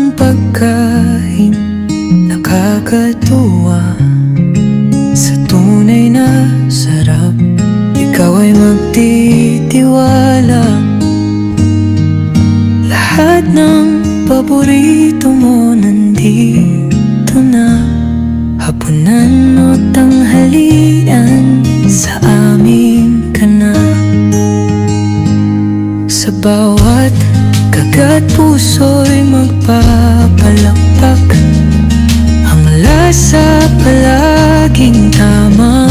ng pagkain, nakakatuwa. Sa tunay na sarap, ikaw ay magtitiwala. Lahat ng paborito mo nandito na. Hapunan o tanghalian, sa amin ka na. Sa bawat kagat puso'y magpapalakpak. Ang lasa palaging tama,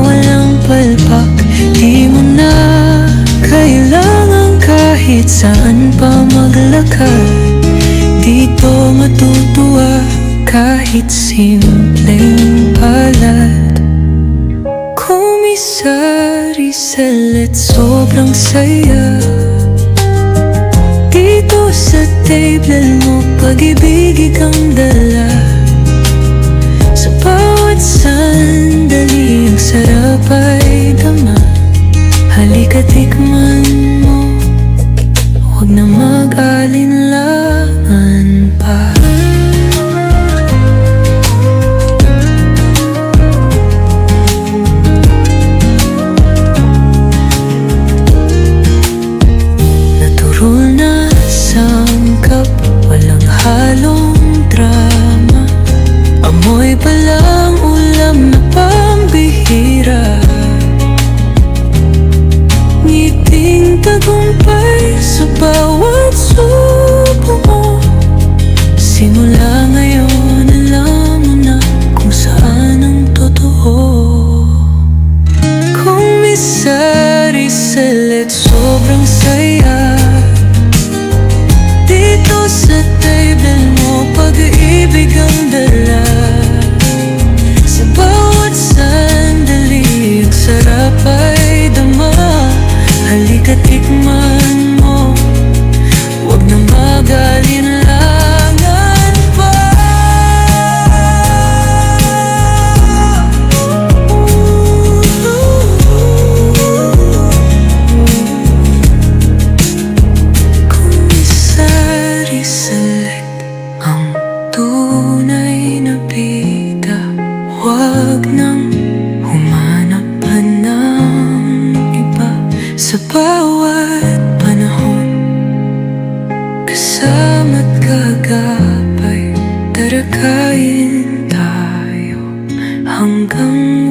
walang palpak. Di mo na kailangan kahit saan pa maglakad. Dito matutuwa kahit simpleng palad. Kumisari Celet, sobrang saya. Dito sa table mo, pag-ibig ikang dala. Sa bawat sandali, ang sarap ay dama. Halika tikman mo, huwag na mag-alinlangan pa. Walang halong drama, amoy palang ulam na pambihira. Ngiting tagumpay sa bawat subo mo. Simula ngayon, alam mo na kung saan ang totoo. Kumisari Celet, sobrang saya. Dito sa table mo, pag-ibig ang dala. Sa bawat sandali, ang sarap ay dama. Halika tikman mo, huwag na mag-alinlangan pa. Celet, ang tunay na bida. Huwag nang humanap pa ng iba. Sa bawat panahon, kasama't kagabay. Tara kain tayo hanggang